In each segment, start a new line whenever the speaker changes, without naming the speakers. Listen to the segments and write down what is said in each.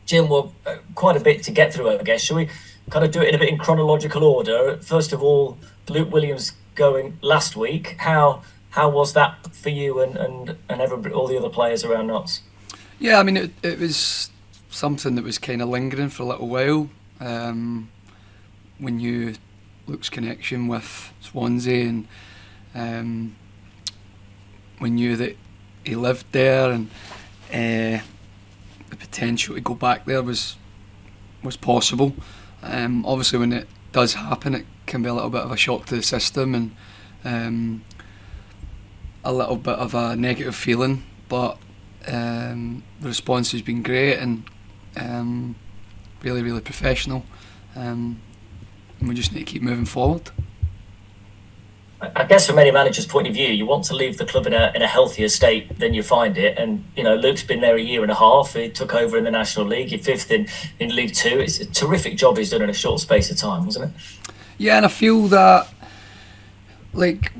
Jim, well, quite a bit to get through, I guess. Shall we kind of do it in a bit in chronological order? First of all, Luke Williams going last week. How was that for you and everybody, all the other players around Notts?
Yeah, I mean, it was something that was kind of lingering for a little while. We knew Luke's connection with Swansea, and um, we knew that he lived there, and the potential to go back there was possible. Obviously, when it does happen, it can be a little bit of a shock to the system, and a little bit of a negative feeling. But the response has been great, and really, really professional. And we just need to keep moving forward.
I guess from any manager's point of view, you want to leave the club in a healthier state than you find it. And, Luke's been there a year and a half. He took over in the National League. You're fifth in League Two. It's a terrific job he's done in a short space of time, wasn't it?
Yeah, and I feel that, like,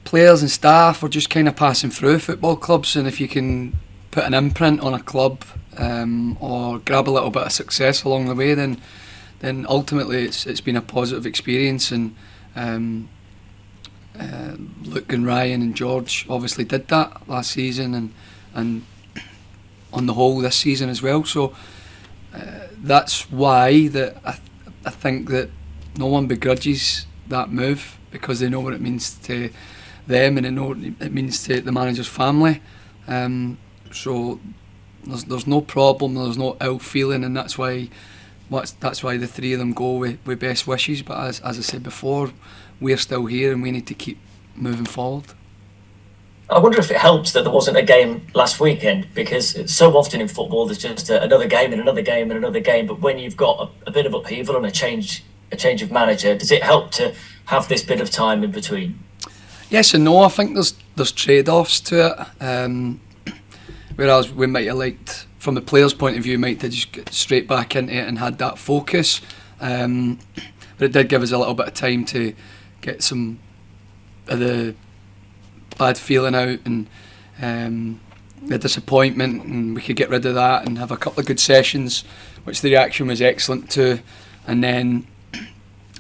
players and staff are just kind of passing through football clubs, and if you can put an imprint on a club, or grab a little bit of success along the way, then ultimately it's been a positive experience. And Luke and Ryan and George obviously did that last season, and on the whole this season as well. So that's why that I think that no one begrudges that move, because they know what it means to them, and they know what it means to the manager's family. So there's no problem, there's no ill feeling, and that's why the three of them go with best wishes. But as I said before, we're still here, and we need to keep moving forward.
I wonder if it helps that there wasn't a game last weekend, because it's so often in football there's just another game and another game and another game. But when you've got a bit of upheaval and a change of manager, does it help to have this bit of time in between?
Yes and no. I think there's trade-offs to it. Whereas we might have liked, from the players' point of view, might have just get straight back into it and had that focus. But it did give us a little bit of time to get some of the bad feeling out, and the disappointment, and we could get rid of that and have a couple of good sessions, which the reaction was excellent to, and then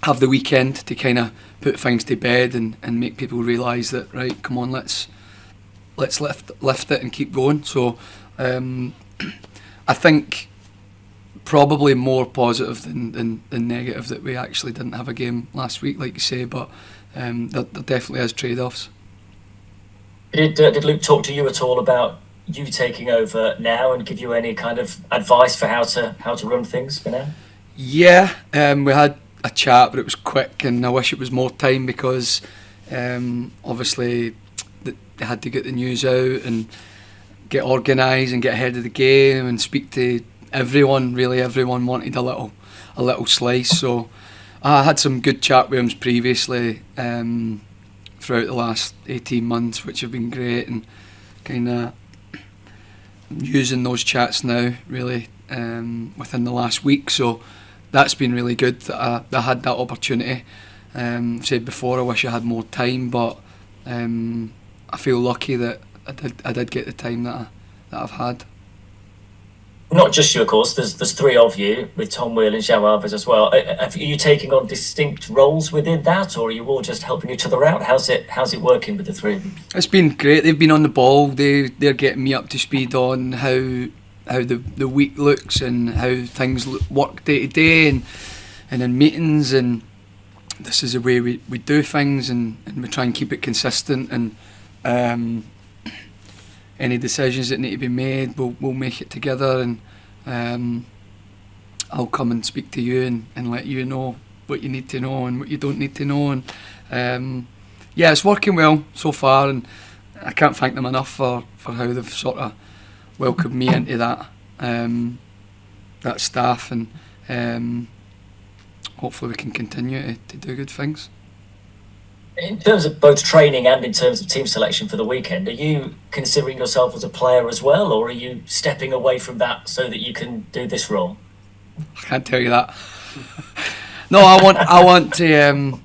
have the weekend to kind of put things to bed and make people realise that, right, come on, let's lift it and keep going. So I think probably more positive than negative that we actually didn't have a game last week, like you say, but there definitely is trade-offs.
Did Luke talk to you at all about you taking over now, and give you any kind of advice for how to run things for now?
Yeah, we had a chat, but it was quick, and I wish it was more time, because obviously they had to get the news out and get organised and get ahead of the game and speak to everyone. Really, everyone wanted a little slice. So I had some good chat with him previously throughout the last 18 months, which have been great, and kind of using those chats now really within the last week. So that's been really good that I had that opportunity. Said before, I wish I had more time, but I feel lucky that I did get the time that I've had.
Not just you, of course. There's three of you with Tom, Weal and Joao Alves as well. Are you taking on distinct roles within that, or are you all just helping each other out? How's it working with the three of you?
It's been great. They've been on the ball. They're getting me up to speed on how the week looks and how things work day to day, and in meetings, and this is the way we do things, and we try and keep it consistent, and any decisions that need to be made, we'll make it together, and I'll come and speak to you and let you know what you need to know and what you don't need to know, and yeah, it's working well so far, and I can't thank them enough for how they've sort of welcomed me into that staff, and hopefully we can continue to do good things.
In terms of both training and in terms of team selection for the weekend, are you considering yourself as a player as well, or are you stepping away from that so that you can do this role?
I can't tell you that. No, I want to.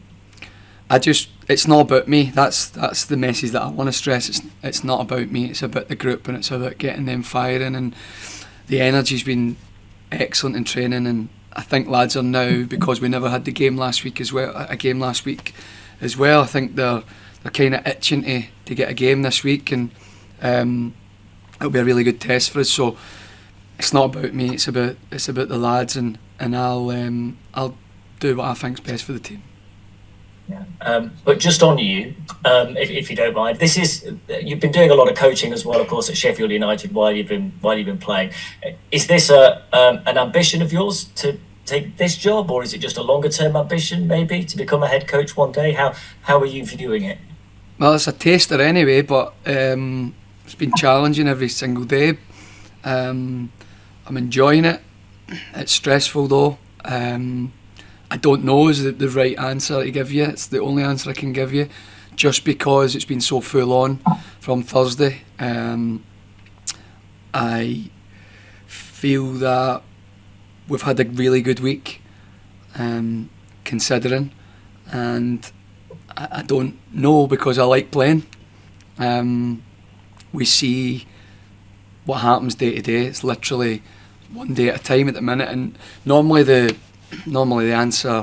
It's not about me. That's the message that I want to stress. It's not about me. It's about the group, and it's about getting them firing. And the energy's been excellent in training, and I think lads are now, because we never had the game last week as well. I think they're kind of itching to get a game this week, and it'll be a really good test for us. So it's not about me; it's about the lads, and I'll do what I think's best for the team.
Yeah. But just on you, if you don't mind, you've been doing a lot of coaching as well, of course, at Sheffield United while you've been playing. Is this an ambition of yours to take this job, or is it just a longer term ambition, maybe to become a head coach one day? How are you viewing it?
Well, it's a taster anyway, but it's been challenging every single day. I'm enjoying it. It's stressful though. I don't know is the right answer to give you. It's the only answer I can give you, just because it's been so full on from Thursday. I feel that we've had a really good week, considering, and I don't know, because I like playing. We see what happens day to day. It's literally one day at a time at the minute, and normally the answer,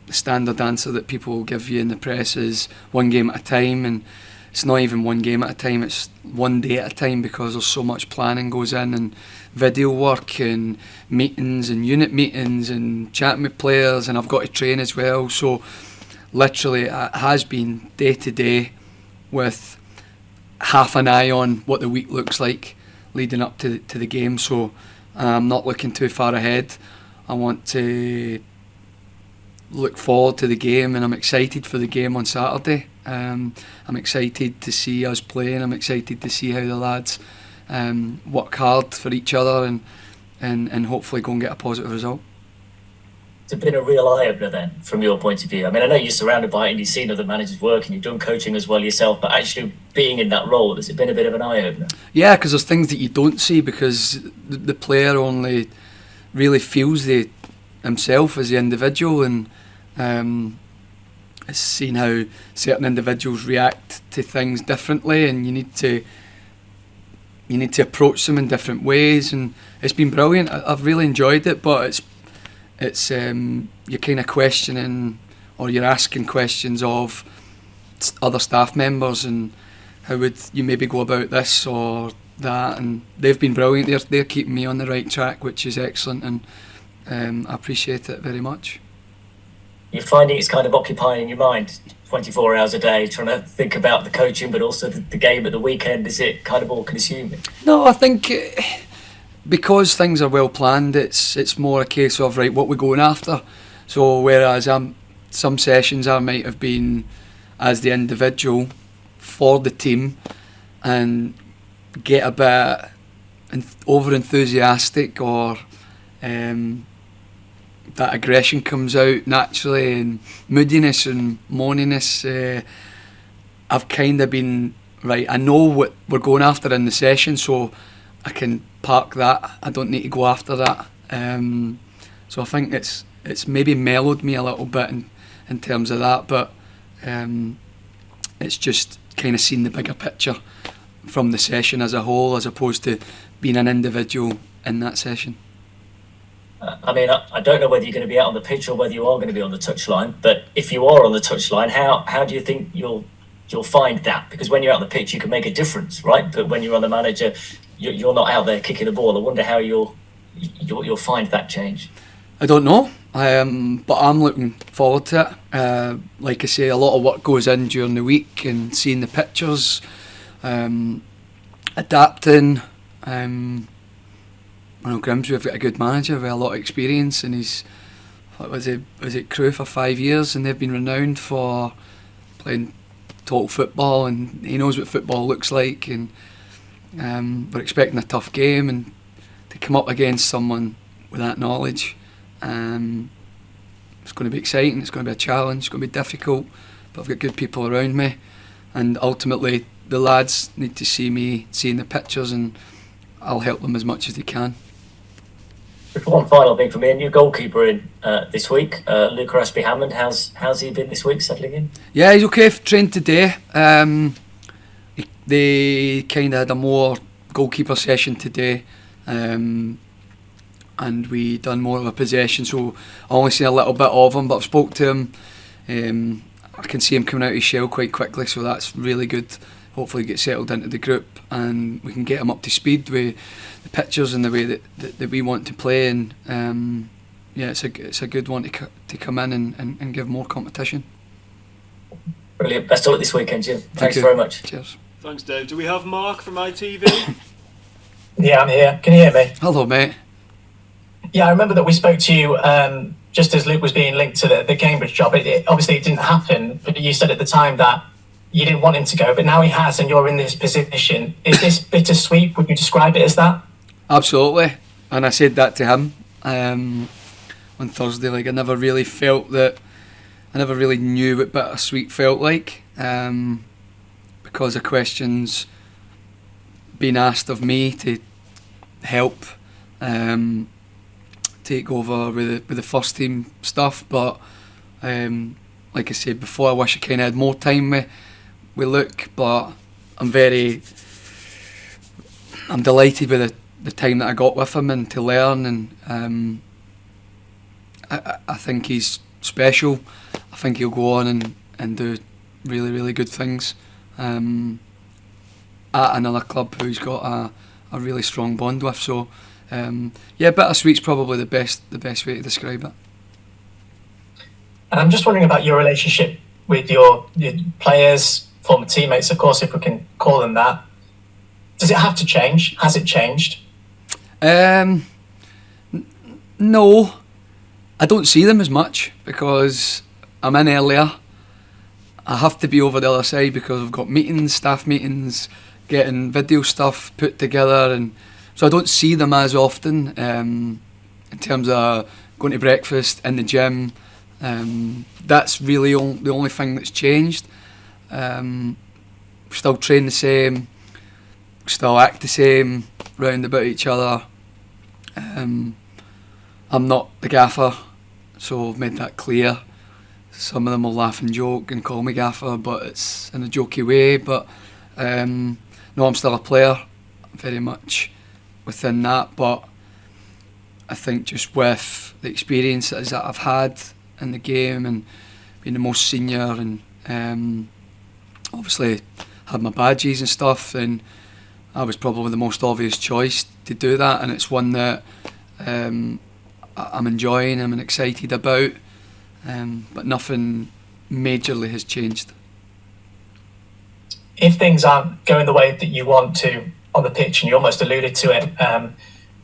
the standard answer that people give you in the press is one game at a time, and it's not even one game at a time, it's one day at a time, because there's so much planning goes in, and video work and meetings and unit meetings and chatting with players, and I've got to train as well. So literally it has been day to day, with half an eye on what the week looks like leading up to the game. So I'm not looking too far ahead. I want to look forward to the game, and I'm excited for the game on Saturday. I'm excited to see us playing. I'm excited to see how the lads work hard for each other, and hopefully go and get a positive result.
It's been a real eye-opener then, from your point of view. I mean, I know you're surrounded by it and you've seen other managers work and you've done coaching as well yourself, but actually being in that role, has it been a bit of an eye-opener? Yeah,
because there's things that you don't see, because the player only really feels himself as the individual, and it's seen how certain individuals react to things differently, and you need to approach them in different ways, and it's been brilliant. I've really enjoyed it, but it's you're kind of questioning, or you're asking questions of other staff members, and how would you maybe go about this or that, and they've been brilliant. They're keeping me on the right track, which is excellent, and I appreciate it very much.
You're finding it's kind of occupying your mind 24 hours a day, trying to think about the coaching, but also the game at the weekend. Is it kind of all consuming?
No, I think because things are well planned, it's more a case of, right, what we're going after. So whereas some sessions I might have been as the individual for the team and get a bit over enthusiastic, or that aggression comes out naturally, and moodiness and moaniness, I've kind of been, right, I know what we're going after in the session, so I can park that. I don't need to go after that. So I think it's maybe mellowed me a little bit in terms of that, but it's just kind of seen the bigger picture from the session as a whole, as opposed to being an individual in that session.
I mean, I don't know whether you're going to be out on the pitch or whether you are going to be on the touchline, but if you are on the touchline, how do you think you'll find that? Because when you're out on the pitch, you can make a difference, right? But when you're on the manager, you're not out there kicking the ball. I wonder how you'll find that change.
I don't know, but I'm looking forward to it. Like I say, a lot of work goes in during the week, and seeing the pictures, adapting. I know Grimsby have got a good manager with a lot of experience, and he's was it Crewe for 5 years, and they've been renowned for playing total football, and he knows what football looks like, and we're expecting a tough game, and to come up against someone with that knowledge, it's going to be exciting, it's going to be a challenge, it's going to be difficult, but I've got good people around me, and ultimately the lads need to see me seeing the pictures, and I'll help them as much as they can.
One final thing for me, a new goalkeeper in this week, Luca Aspie-Hammond. How's he been this week, settling in?
Yeah, he's okay. Trained today. They kind of had a more goalkeeper session today, and we done more of a possession. So I only seen a little bit of him, but I've spoke to him. I can see him coming out of his shell quite quickly, so that's really good. Hopefully get settled into the group and we can get him up to speed with the pictures and the way that we want to play. And yeah, it's a good one to come in and give more competition.
Brilliant. Best of luck this weekend, Jim. Thanks very much.
Cheers.
Thanks, Dave. Do we have Mark from ITV?
Yeah, I'm here. Can you hear me?
Hello, mate.
Yeah, I remember that we spoke to you just as Luke was being linked to the Cambridge job. Obviously, it didn't happen, but you said at the time that you didn't want him to go, but now he has, and you're in this position. Is this bittersweet? Would you describe it as that?
Absolutely. And I said that to him on Thursday. Like, I never really knew what bittersweet felt like, because of questions being asked of me to help take over with the first team stuff. But like I said before, I wish I kind of had more time with Luke, but I'm delighted with the time that I got with him and to learn, and I think he's special. I think he'll go on and do really, really good things at another club who he's got a really strong bond with. So yeah, bittersweet's probably the best way to describe it.
And I'm just wondering about your relationship with your players, former teammates, of course, if we can call them that. Does it have to change? Has it changed?
No, I don't see them as much because I'm in earlier. I have to be over the other side because I've got meetings, staff meetings, getting video stuff put together, and so I don't see them as often in terms of going to breakfast, in the gym. That's really the only thing that's changed. We still train the same, we still act the same, round about each other. I'm not the gaffer, so I've made that clear. Some of them will laugh and joke and call me gaffer, but it's in a jokey way. But no, I'm still a player, very much within that. But I think just with the experiences that I've had in the game and being the most senior and obviously had my badges and stuff, then I was probably the most obvious choice to do that, and it's one that I'm enjoying, I'm excited about, but nothing majorly has changed.
If things aren't going the way that you want to on the pitch, and you almost alluded to it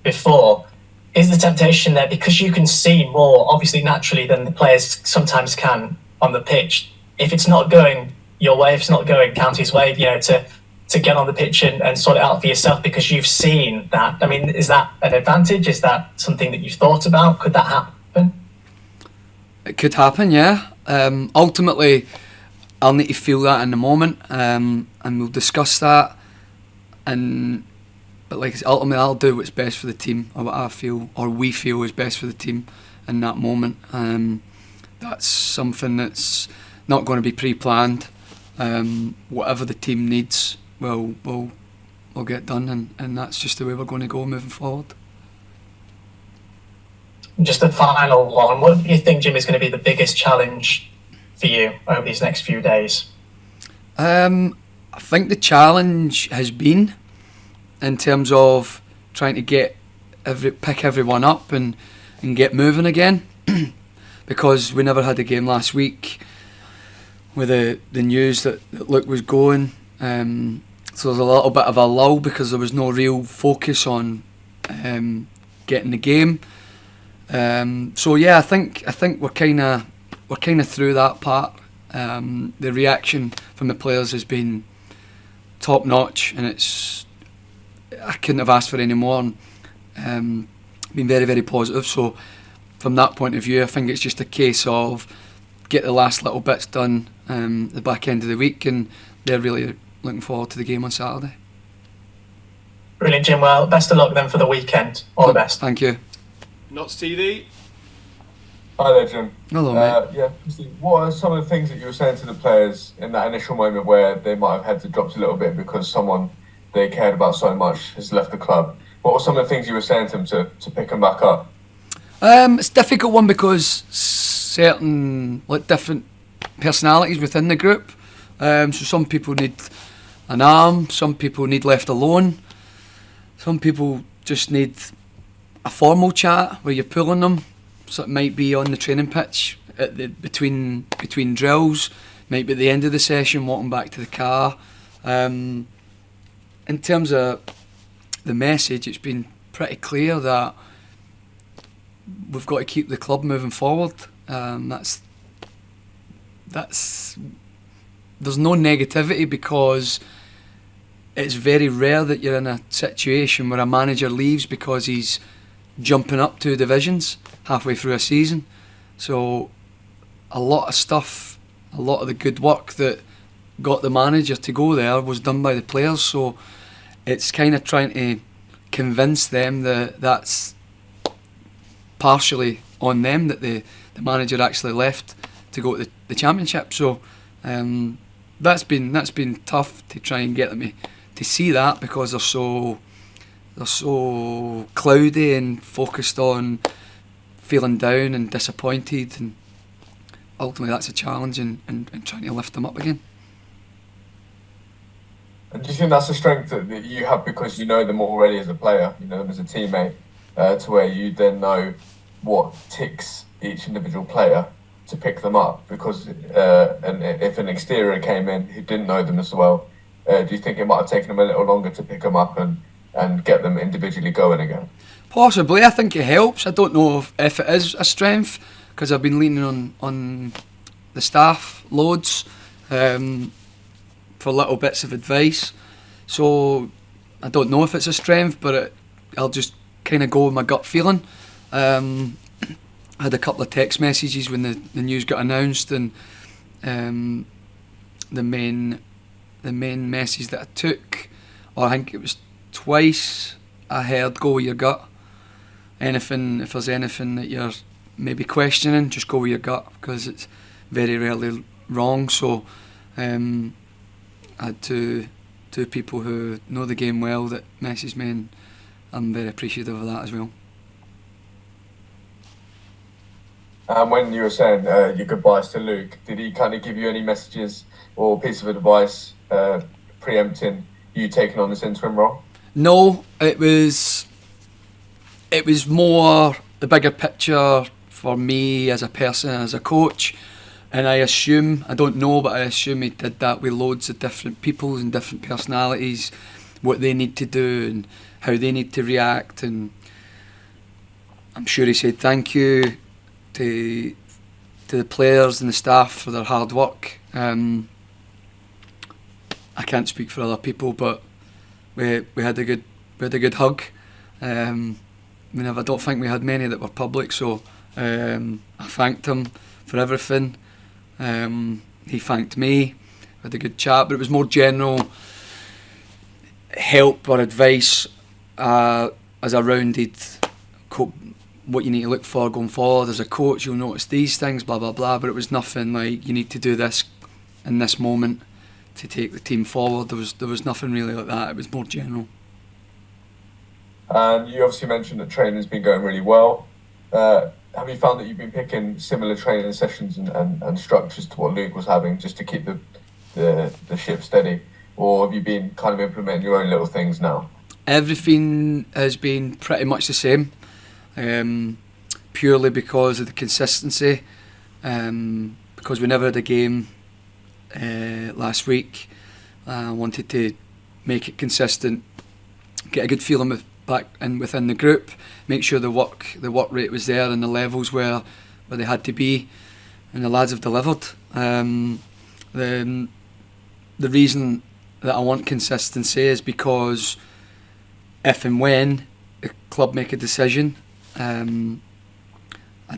before, is the temptation there, because you can see more, obviously, naturally than the players sometimes can on the pitch? If it's not going your way, if it's not going County's way, to get on the pitch and sort it out for yourself because you've seen that. I mean, is that an advantage? Is that something that you've thought about? Could that happen?
It could happen, yeah. Ultimately, I'll need to feel that in the moment, and we'll discuss that. But like I said, ultimately, I'll do what's best for the team, or what I feel, or we feel is best for the team in that moment. That's something that's not going to be pre-planned. Whatever the team needs, we'll get done, and that's just the way we're going to go moving forward.
Just a final one. What do you think, Jim, is going to be the biggest challenge for you over these next few days?
I think the challenge has been in terms of trying to pick everyone up and get moving again, because we never had a game last week with the news that Luke was going. So there's a little bit of a lull because there was no real focus on getting the game. So yeah, I think we're kind of through that part. The reaction from the players has been top notch, and I couldn't have asked for any more. And been very, very positive. So from that point of view, I think it's just a case of get the last little bits done the back end of the week, and they're really looking forward to the game on Saturday.
Brilliant, Jim. Well, best of luck then for the weekend. All the best.
Thank you.
Notts TV.
Hi there, Jim.
Hello, mate.
Yeah, what are some of the things that you were saying to the players in that initial moment where they might have had to drop a little bit because someone they cared about so much has left the club? What were some of the things you were saying to him to pick him back up?
It's a difficult one because certain different personalities within the group. So some people need an arm, some people need left alone, some people just need a formal chat where you're pulling them. So it might be on the training pitch between drills, might be at the end of the session walking back to the car. In terms of the message, it's been pretty clear that we've got to keep the club moving forward. That's there's no negativity because it's very rare that you're in a situation where a manager leaves because he's jumping up 2 divisions halfway through a season. So a lot of the good work that got the manager to go there was done by the players. So it's kind of trying to convince them that that's partially on them, that the manager actually left to go to the championship. So that's been tough to try and get them to see that because they're so cloudy and focused on feeling down and disappointed, and ultimately that's a challenge in trying to lift them up again.
And do you think that's a strength that you have because you know them already as a player, you know them as a teammate, to where you then know what ticks each individual player to pick them up? Because and if an exterior came in who didn't know them as well, do you think it might have taken them a little longer to pick them up and get them individually going again?
Possibly. I think it helps. I don't know if it is a strength because I've been leaning on the staff loads for little bits of advice. So I don't know if it's a strength, but I'll just kind of go with my gut feeling. I had a couple of text messages when the news got announced, and the main message that I took, or I think it was twice, I heard go with your gut. If there's anything that you're maybe questioning, just go with your gut because it's very rarely wrong. So I had two people who know the game well that messaged me, and I'm very appreciative of that as well.
And when you were saying your goodbyes to Luke, did he kind of give you any messages or piece of advice preempting you taking on this interim role?
No, it was more the bigger picture for me as a person, as a coach, and I don't know, but I assume he did that with loads of different people and different personalities, what they need to do and how they need to react, and I'm sure he said thank you to the players and the staff for their hard work. I can't speak for other people, but we had a good hug. I don't think we had many that were public, so I thanked him for everything. He thanked me. We had a good chat, but it was more general help or advice as a rounded what you need to look for going forward. As a coach, you'll notice these things, blah blah blah, but it was nothing like you need to do this in this moment to take the team forward. There was nothing really like that. It was more general.
And you obviously mentioned that training's been going really well. Have you found that you've been picking similar training sessions and structures to what Luke was having just to keep the ship steady? Or have you been kind of implementing your own little things now?
Everything has been pretty much the same, purely because of the consistency. Because we never had a game last week, I wanted to make it consistent, get a good feeling back in within the group, make sure the work rate was there and the levels where they had to be, and the lads have delivered. The reason that I want consistency is because if and when the club make a decision, I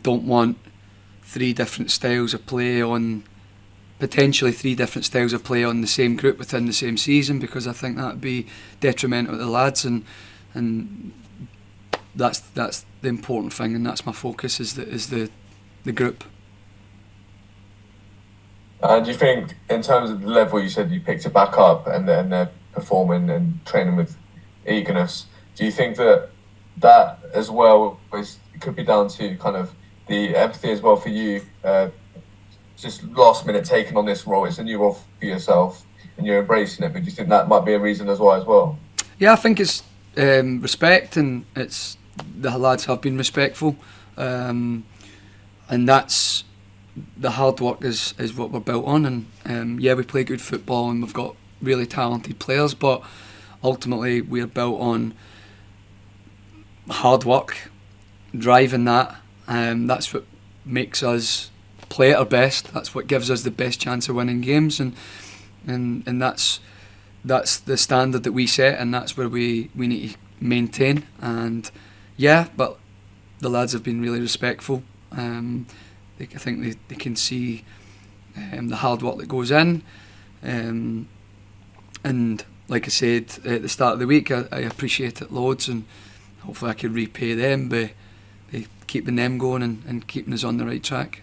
don't want potentially three different styles of play on the same group within the same season, because I think that would be detrimental to the lads, and that's the important thing, and that's my focus is the group.
And do you think, in terms of the level, you said you picked it back up and they're performing and training with eagerness, Do you think that as well could be down to kind of the empathy as well for you? Just last minute taking on this role. It's a new role for yourself, and you're embracing it. But do you think that might be a reason as well?
Yeah, I think it's respect, and it's the lads have been respectful, and that's the hard work is what we're built on. And yeah, we play good football, and we've got really talented players, but ultimately we're built on hard work, driving that. That's what makes us play at our best. That's what gives us the best chance of winning games, and that's the standard that we set, and that's where we need to maintain. And yeah, but the lads have been really respectful. I think they can see the hard work that goes in, and like I said at the start of the week, I appreciate it loads, and hopefully I can repay them by keeping them going and keeping us on the right track.